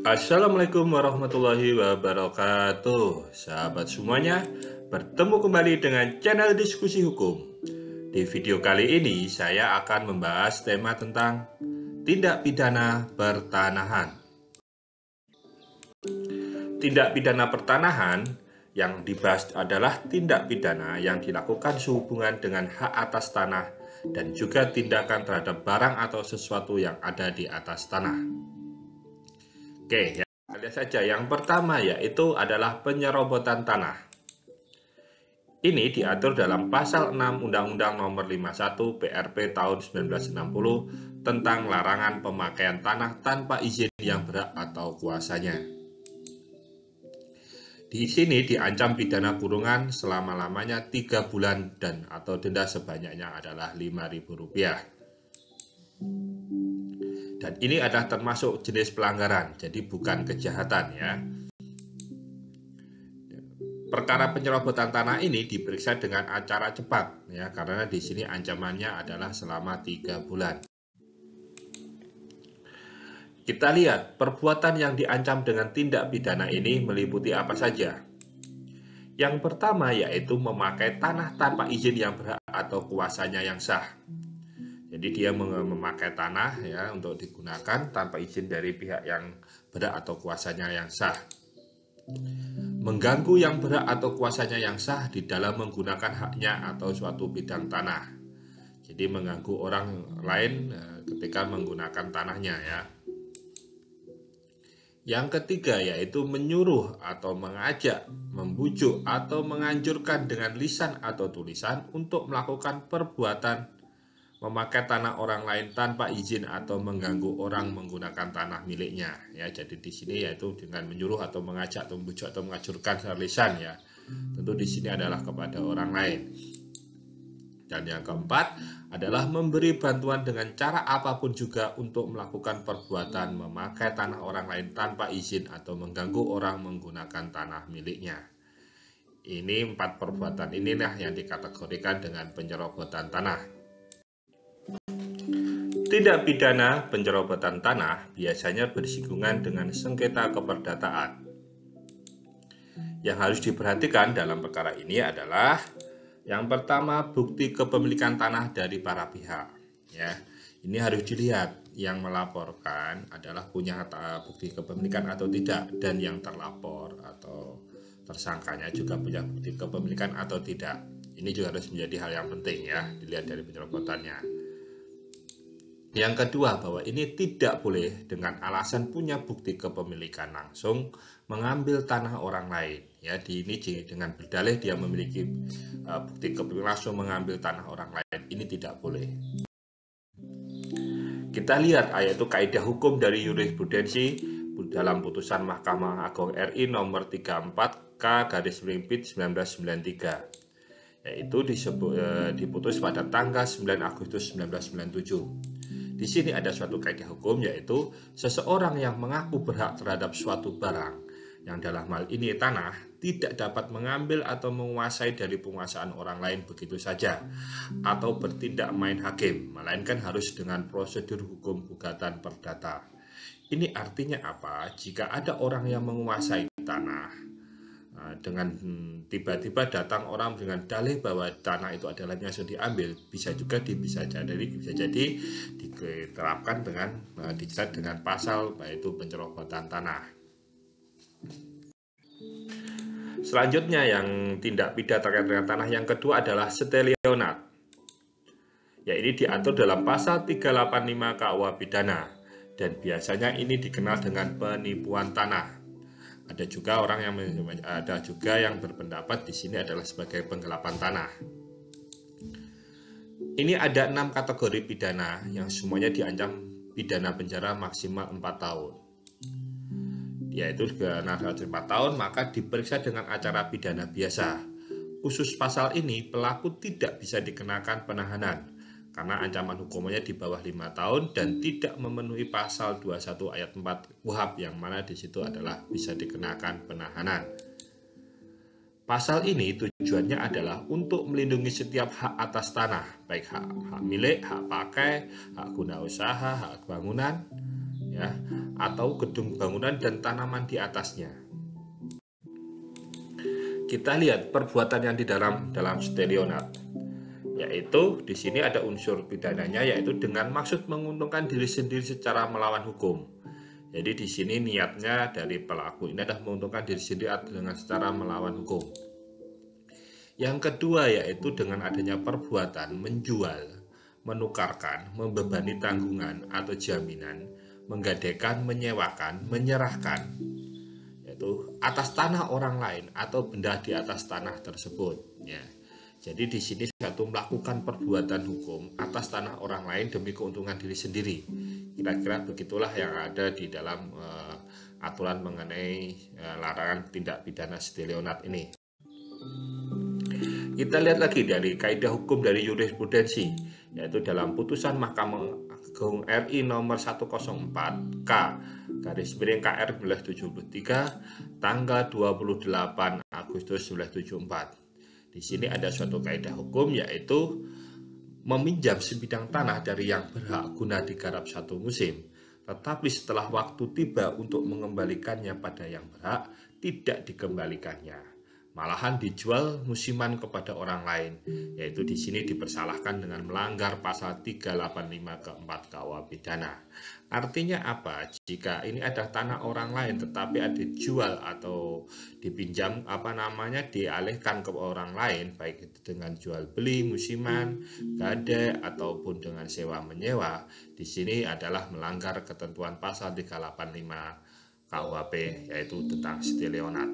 Assalamualaikum warahmatullahi wabarakatuh. Sahabat semuanya, bertemu kembali dengan channel Diskusi Hukum. Di video kali ini saya akan membahas tema tentang tindak pidana pertanahan. Tindak pidana pertanahan yang dibahas adalah tindak pidana yang dilakukan sehubungan dengan hak atas tanah dan juga tindakan terhadap barang atau sesuatu yang ada di atas tanah. Oke, ya, lihat saja. Yang pertama yaitu adalah penyerobotan tanah. Ini diatur dalam pasal 6 Undang-Undang Nomor 51 PRP tahun 1960 tentang larangan pemakaian tanah tanpa izin yang berhak atau kuasanya. Di sini diancam pidana kurungan selama-lamanya 3 bulan dan atau denda sebanyaknya adalah Rp5.000. Dan ini adalah termasuk jenis pelanggaran, jadi bukan kejahatan ya. Perkara penyerobotan tanah ini diperiksa dengan acara cepat ya, karena di sini ancamannya adalah selama 3 bulan. Kita lihat perbuatan yang diancam dengan tindak pidana ini meliputi apa saja. Yang pertama yaitu memakai tanah tanpa izin yang berhak atau kuasanya yang sah. Jadi dia memakai tanah ya untuk digunakan tanpa izin dari pihak yang berhak atau kuasanya yang sah. Mengganggu yang berhak atau kuasanya yang sah di dalam menggunakan haknya atau suatu bidang tanah. Jadi mengganggu orang lain ketika menggunakan tanahnya ya. Yang ketiga yaitu menyuruh atau mengajak, membujuk atau menganjurkan dengan lisan atau tulisan untuk melakukan perbuatan memakai tanah orang lain tanpa izin atau mengganggu orang menggunakan tanah miliknya ya. Jadi di sini yaitu dengan menyuruh atau mengajak atau membujuk atau mengajurkan secara lisan ya. Tentu di sini adalah kepada orang lain. Dan yang keempat adalah memberi bantuan dengan cara apapun juga untuk melakukan perbuatan memakai tanah orang lain tanpa izin atau mengganggu orang menggunakan tanah miliknya. Ini 4 perbuatan inilah yang dikategorikan dengan penyerobotan tanah. Tindak pidana penyerobotan tanah biasanya bersinggungan dengan sengketa keperdataan. Yang harus diperhatikan dalam perkara ini adalah yang pertama, bukti kepemilikan tanah dari para pihak. Ya, ini harus dilihat yang melaporkan adalah punya bukti kepemilikan atau tidak, dan yang terlapor atau tersangkanya juga punya bukti kepemilikan atau tidak. Ini juga harus menjadi hal yang penting ya, dilihat dari penyerobotannya. Yang kedua, bahwa ini tidak boleh dengan alasan punya bukti kepemilikan langsung mengambil tanah orang lain. Ya, ini dengan berdalih dia memiliki bukti kepemilikan langsung mengambil tanah orang lain. Ini tidak boleh. Kita lihat yaitu kaidah hukum dari jurisprudensi dalam putusan Mahkamah Agung RI nomor 34 K/1993, yaitu diputus pada tanggal 9 Agustus 1997. Di sini ada suatu kaidah hukum yaitu seseorang yang mengaku berhak terhadap suatu barang yang dalam hal ini tanah tidak dapat mengambil atau menguasai dari penguasaan orang lain begitu saja atau bertindak main hakim, melainkan harus dengan prosedur hukum gugatan perdata. Ini artinya apa? Jika ada orang yang menguasai tanah dengan tiba-tiba datang orang dengan dalih bahwa tanah itu adalah yang sudah diambil, bisa jadi diterapkan dengan dijerat dengan pasal yaitu penyerobotan tanah. Selanjutnya yang tindak pidana terkait dengan tanah yang kedua adalah stelionat. Ya, ini diatur dalam pasal 385 KUH pidana dan biasanya ini dikenal dengan penipuan tanah. Ada juga yang berpendapat di sini adalah sebagai penggelapan tanah. Ini ada 6 kategori pidana yang semuanya diancam pidana penjara maksimal 4 tahun. Yaitu karena 4 tahun maka diperiksa dengan acara pidana biasa. Khusus pasal ini pelaku tidak bisa dikenakan penahanan karena ancaman hukumannya di bawah 5 tahun dan tidak memenuhi pasal 21 ayat 4 KUHP yang mana di situ adalah bisa dikenakan penahanan. Pasal ini tujuannya adalah untuk melindungi setiap hak atas tanah, baik hak milik, hak pakai, hak guna usaha, hak bangunan, ya, atau gedung bangunan dan tanaman di atasnya. Kita lihat perbuatan yang di dalam Stelyonad, yaitu di sini ada unsur pidananya, yaitu dengan maksud menguntungkan diri sendiri secara melawan hukum. Jadi di sini niatnya dari pelaku ini adalah menguntungkan diri sendiri dengan secara melawan hukum. Yang kedua yaitu dengan adanya perbuatan menjual, menukarkan, membebani tanggungan atau jaminan, menggadaikan, menyewakan, menyerahkan, yaitu atas tanah orang lain atau benda di atas tanah tersebut. Ya. Jadi di sini satu melakukan perbuatan hukum atas tanah orang lain demi keuntungan diri sendiri. Kira-kira begitulah yang ada di dalam aturan mengenai larangan tindak pidana Stelyonad ini. Kita lihat lagi dari kaidah hukum dari jurisprudensi, yaitu dalam putusan Mahkamah Agung RI nomor 104 K garis miring KR 1973 tanggal 28 Agustus 1974. Di sini ada suatu kaidah hukum, yaitu meminjam sebidang tanah dari yang berhak guna digarap satu musim, tetapi setelah waktu tiba untuk mengembalikannya pada yang berhak, tidak dikembalikannya, malahan dijual musiman kepada orang lain, yaitu di sini dipersalahkan dengan melanggar pasal 385 ke-4 KUH pidana. Artinya apa? Jika ini ada tanah orang lain tetapi ada dijual atau dipinjam dialihkan ke orang lain, baik itu dengan jual beli musiman, gade ataupun dengan sewa menyewa, di sini adalah melanggar ketentuan pasal 385 KUHP, yaitu tentang Stelyonad.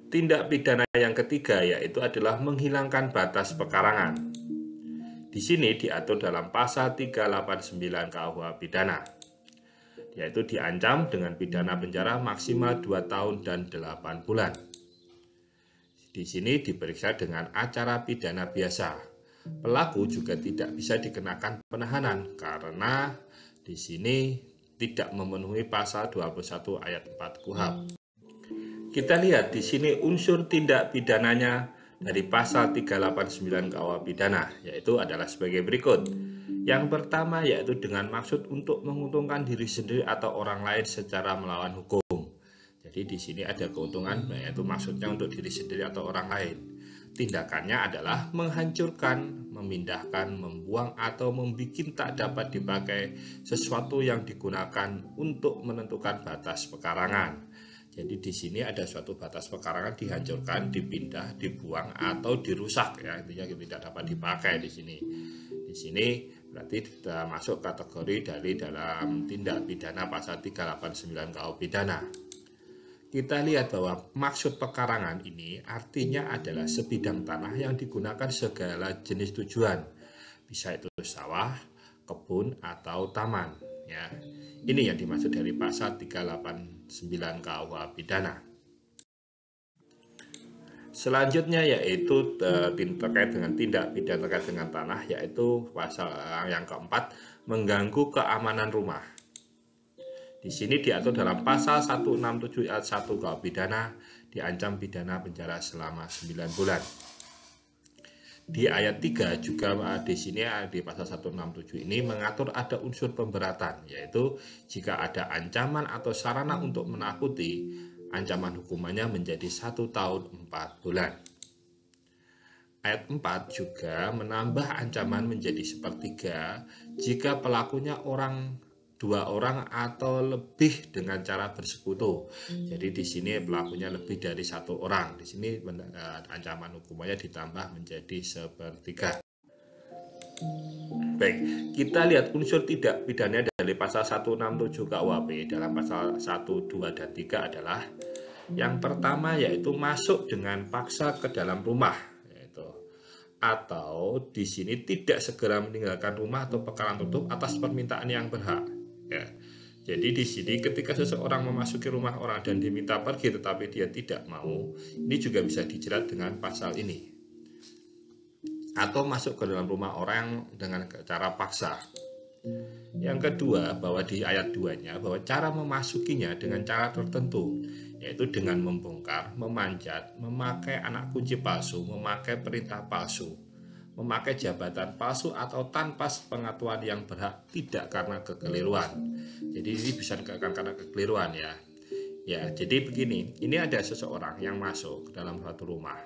Tindak pidana yang ketiga yaitu adalah menghilangkan batas pekarangan. Di sini diatur dalam pasal 389 KUH pidana, yaitu diancam dengan pidana penjara maksimal 2 tahun dan 8 bulan. Di sini diperiksa dengan acara pidana biasa. Pelaku juga tidak bisa dikenakan penahanan karena di sini tidak memenuhi pasal 21 ayat 4 KUHP. Kita lihat di sini unsur tindak pidananya dari pasal 389 KUH pidana, yaitu adalah sebagai berikut. Yang pertama yaitu dengan maksud untuk menguntungkan diri sendiri atau orang lain secara melawan hukum. Jadi di sini ada keuntungan, yaitu maksudnya untuk diri sendiri atau orang lain. Tindakannya adalah menghancurkan, memindahkan, membuang atau membuat tak dapat dipakai sesuatu yang digunakan untuk menentukan batas pekarangan. Jadi di sini ada suatu batas pekarangan dihancurkan, dipindah, dibuang atau dirusak, ya, intinya tidak dapat dipakai di sini. Di sini berarti sudah masuk kategori dari dalam tindak pidana pasal 389 KUH pidana. Kita lihat bahwa maksud pekarangan ini artinya adalah sebidang tanah yang digunakan segala jenis tujuan. Bisa itu sawah, kebun atau taman, ya. Ini yang dimaksud dari pasal 389 KUH pidana. Selanjutnya yaitu terkait dengan tindak pidana terkait dengan tanah, yaitu pasal yang keempat, mengganggu keamanan rumah. Di sini diatur dalam pasal 167 ayat 1 KUH pidana, diancam pidana penjara selama 9 bulan. Di ayat 3 juga di sini di pasal 167 ini mengatur ada unsur pemberatan, yaitu jika ada ancaman atau sarana untuk menakuti, ancaman hukumannya menjadi 1 tahun 4 bulan. Ayat 4 juga menambah ancaman menjadi sepertiga jika pelakunya dua orang atau lebih dengan cara bersekutu. Jadi di sini pelakunya lebih dari 1 orang. Di sini ancaman hukumannya ditambah menjadi sepertiga. Baik, kita lihat unsur tidak pidana dari pasal 167 KUHP dalam pasal 1, 2, dan 3 adalah yang pertama yaitu masuk dengan paksa ke dalam rumah, atau di sini tidak segera meninggalkan rumah atau pekarangan tertutup atas permintaan yang berhak. Ya. Jadi di sini ketika seseorang memasuki rumah orang dan diminta pergi tetapi dia tidak mau, ini juga bisa dijerat dengan pasal ini. Atau masuk ke dalam rumah orang dengan cara paksa. Yang kedua, bahwa di ayat 2-nya bahwa cara memasukinya dengan cara tertentu, yaitu dengan membongkar, memanjat, memakai anak kunci palsu, memakai perintah palsu, memakai jabatan palsu atau tanpa pengetahuan yang berhak, tidak karena kekeliruan. Jadi ini bisa dikatakan karena kekeliruan ya. Ya, jadi begini, ini ada seseorang yang masuk ke dalam suatu rumah,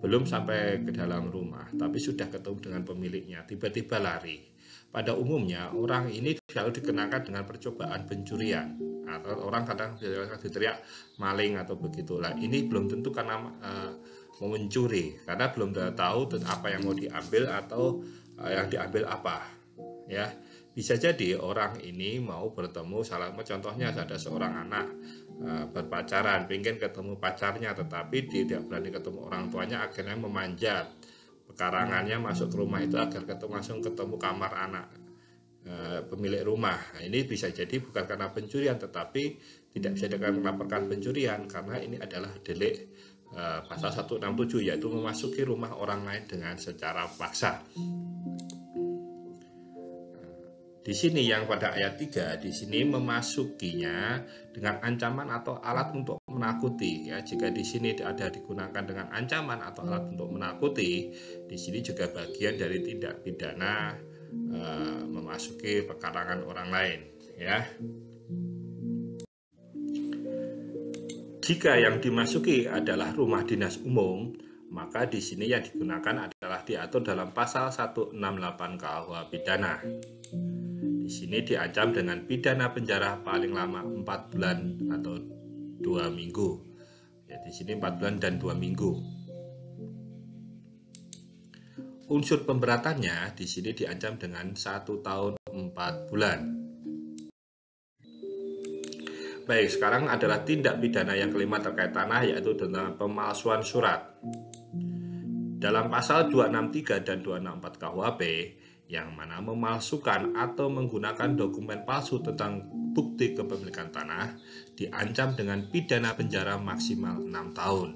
belum sampai ke dalam rumah, tapi sudah ketemu dengan pemiliknya, tiba-tiba lari. Pada umumnya, orang ini selalu dikenakan dengan percobaan pencurian, atau orang kadang teriak maling atau begitulah. Ini belum tentu karena mau mencuri, karena belum tahu apa yang mau diambil atau yang diambil apa. Ya, bisa jadi orang ini mau bertemu, contohnya ada seorang anak berpacaran, pengen ketemu pacarnya, tetapi dia tidak berani ketemu orang tuanya, akhirnya memanjat pekarangannya masuk ke rumah itu agar langsung ketemu kamar anak pemilik rumah. Nah, ini bisa jadi bukan karena pencurian, tetapi tidak bisa dilaporkan pencurian karena ini adalah delik pasal 167, yaitu memasuki rumah orang lain dengan secara paksa. Di sini yang pada ayat 3, di sini memasukinya dengan ancaman atau alat untuk menakuti ya. Jika di sini ada digunakan dengan ancaman atau alat untuk menakuti, di sini juga bagian dari tindak pidana memasuki pekarangan orang lain ya. Jika yang dimasuki adalah rumah dinas umum, maka di sini yang digunakan adalah diatur dalam pasal 168 KUH pidana. Di sini diancam dengan pidana penjara paling lama 4 bulan atau 2 minggu. Ya, di sini 4 bulan dan 2 minggu. Unsur pemberatannya di sini diancam dengan 1 tahun 4 bulan. Baik, sekarang adalah tindak pidana yang kelima terkait tanah, yaitu tentang pemalsuan surat. Dalam pasal 263 dan 264 KUHP, yang mana memalsukan atau menggunakan dokumen palsu tentang bukti kepemilikan tanah diancam dengan pidana penjara maksimal 6 tahun.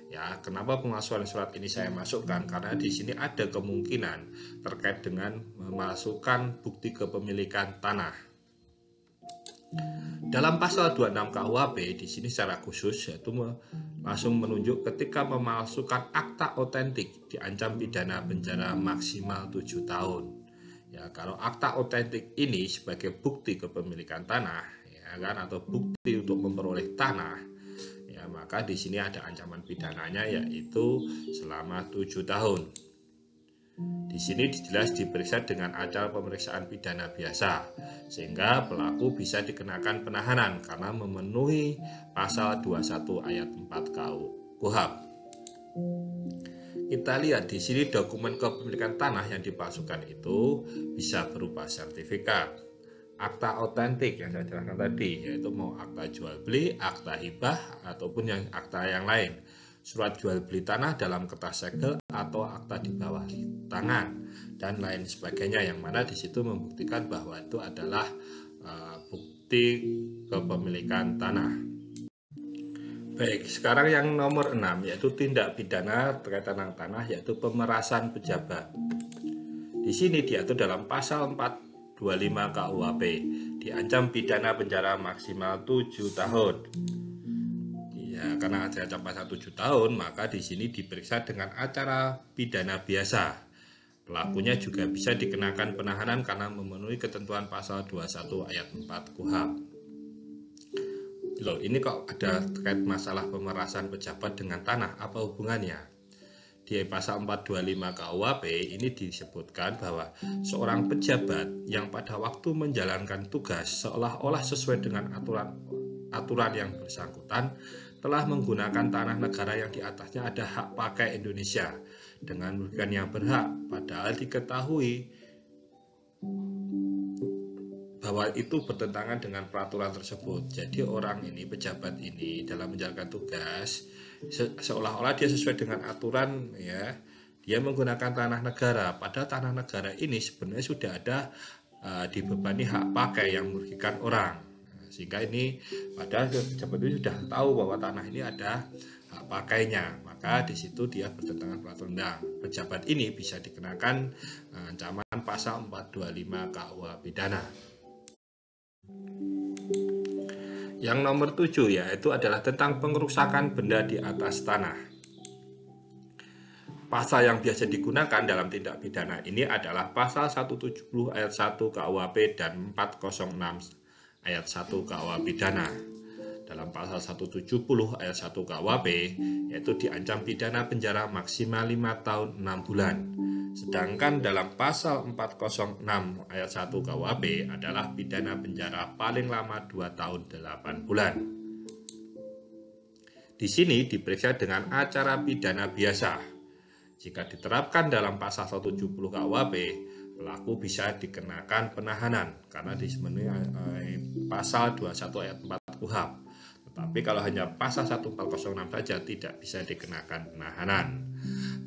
Ya, kenapa pemalsuan surat ini saya masukkan? Karena di sini ada kemungkinan terkait dengan memalsukan bukti kepemilikan tanah. Dalam pasal 26 KUHP di sini secara khusus yaitu langsung menunjuk ketika memalsukan akta otentik diancam pidana penjara maksimal 7 tahun. Ya, kalau akta otentik ini sebagai bukti kepemilikan tanah, ya kan, atau bukti untuk memperoleh tanah, ya maka di sini ada ancaman pidananya yaitu selama 7 tahun. Di sini jelas diperiksa dengan acara pemeriksaan pidana biasa, sehingga pelaku bisa dikenakan penahanan karena memenuhi pasal 21 ayat 4 KUHP. Kita lihat di sini dokumen kepemilikan tanah yang dipalsukan itu bisa berupa sertifikat, akta otentik yang saya jelaskan tadi, yaitu mau akta jual beli, akta hibah, ataupun yang akta yang lain, surat jual beli tanah dalam kertas segel atau akta di bawah tangan dan lain sebagainya, yang mana di situ membuktikan bahwa itu adalah bukti kepemilikan tanah. Baik, sekarang yang nomor 6 yaitu tindak pidana terkait tanah, yaitu pemerasan pejabat. Di sini diatur dalam pasal 425 KUHP, diancam pidana penjara maksimal 7 tahun. Ya, karena ada pasal 7 tahun, maka di sini diperiksa dengan acara pidana biasa. Pelakunya juga bisa dikenakan penahanan karena memenuhi ketentuan pasal 21 ayat 4 KUHP. Loh, ini kok ada terkait masalah pemerasan pejabat dengan tanah, apa hubungannya? Di pasal 425 KUHP ini disebutkan bahwa seorang pejabat yang pada waktu menjalankan tugas seolah-olah sesuai dengan aturan yang bersangkutan telah menggunakan tanah negara yang di atasnya ada hak pakai Indonesia dengan merugikan yang berhak, padahal diketahui bahwa itu bertentangan dengan peraturan tersebut. Jadi orang ini, pejabat ini dalam menjalankan tugas seolah-olah dia sesuai dengan aturan, ya, dia menggunakan tanah negara, padahal tanah negara ini sebenarnya sudah ada dibebani hak pakai yang merugikan orang. Sehingga ini padahal pejabat itu sudah tahu bahwa tanah ini ada hak pakainya, maka di situ dia bertentangan peraturan. Pejabat ini bisa dikenakan ancaman pasal 425 KUH pidana. Yang nomor 7 yaitu adalah tentang pengerusakan benda di atas tanah. Pasal yang biasa digunakan dalam tindak pidana ini adalah pasal 170 ayat 1 KUHP dan 406 ayat 1 KUH pidana. Dalam pasal 170 ayat 1 KUHP yaitu diancam pidana penjara maksimal 5 tahun 6 bulan. Sedangkan dalam pasal 406 ayat 1 KUHP adalah pidana penjara paling lama 2 tahun 8 bulan. Di sini diperiksa dengan acara pidana biasa. Jika diterapkan dalam pasal 170 KUHP, pelaku bisa dikenakan penahanan karena disemenuhi pasal 21 ayat 4 KUHP. Tetapi kalau hanya pasal 1406 saja tidak bisa dikenakan penahanan.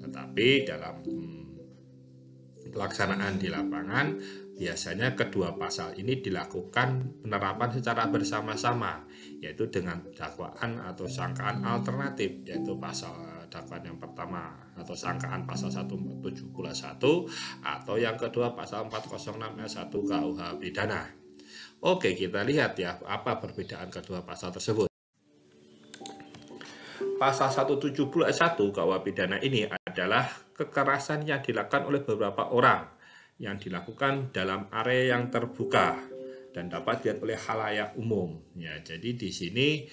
Tetapi dalam pelaksanaan di lapangan, biasanya kedua pasal ini dilakukan penerapan secara bersama-sama, yaitu dengan dakwaan atau sangkaan alternatif, yaitu pasal dakwaan yang pertama atau sangkaan pasal 171 atau yang kedua pasal 406 ayat 1 KUH pidana. Oke, kita lihat ya apa perbedaan kedua pasal tersebut. Pasal 170 ayat 1 KUH pidana ini adalah kekerasan yang dilakukan oleh beberapa orang yang dilakukan dalam area yang terbuka dan dapat dilihat oleh khalayak umum. Ya, jadi di sini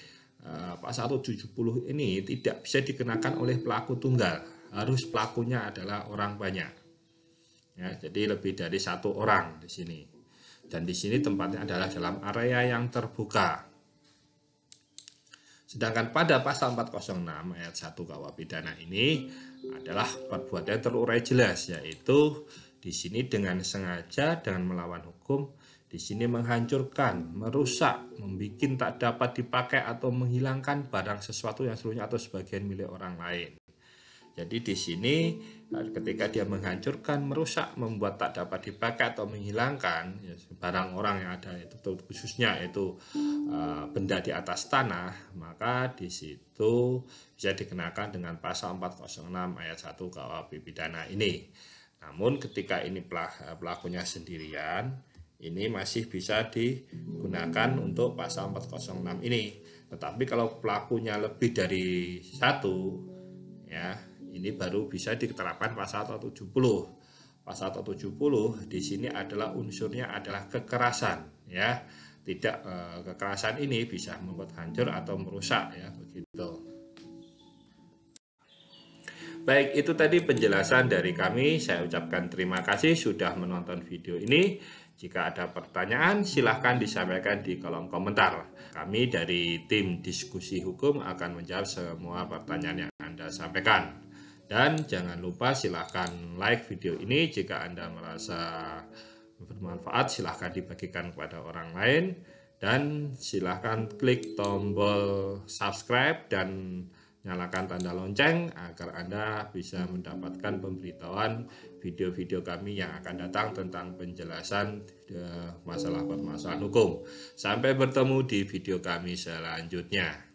pasal 170 ini tidak bisa dikenakan oleh pelaku tunggal, harus pelakunya adalah orang banyak. Ya, jadi lebih dari satu orang di sini. Dan di sini tempatnya adalah dalam area yang terbuka. Sedangkan pada pasal 406 ayat 1 KUH pidana ini adalah perbuatan terurai jelas, yaitu di sini dengan sengaja dengan melawan hukum, di sini menghancurkan, merusak, membuat tak dapat dipakai atau menghilangkan barang sesuatu yang seluruhnya atau sebagian milik orang lain. Jadi di sini ketika dia menghancurkan, merusak, membuat tak dapat dipakai atau menghilangkan ya, barang orang yang ada itu khususnya itu benda di atas tanah, maka di situ bisa dikenakan dengan pasal 406 ayat 1 KUH pidana ini. Namun ketika ini pelakunya sendirian, ini masih bisa digunakan untuk pasal 406 ini. Tetapi kalau pelakunya lebih dari satu, ya ini baru bisa diterapkan pasal 170. Pasal 170 di sini adalah unsurnya adalah kekerasan, ya. Tidak kekerasan ini bisa membuat hancur atau merusak, ya begitu. Baik, itu tadi penjelasan dari kami. Saya ucapkan terima kasih sudah menonton video ini. Jika ada pertanyaan, silahkan disampaikan di kolom komentar. Kami dari tim diskusi hukum akan menjawab semua pertanyaan yang Anda sampaikan. Dan jangan lupa silahkan like video ini. Jika Anda merasa bermanfaat, silahkan dibagikan kepada orang lain. Dan silahkan klik tombol subscribe dan nyalakan tanda lonceng agar Anda bisa mendapatkan pemberitahuan video-video kami yang akan datang tentang penjelasan masalah permasalahan hukum. Sampai bertemu di video kami selanjutnya.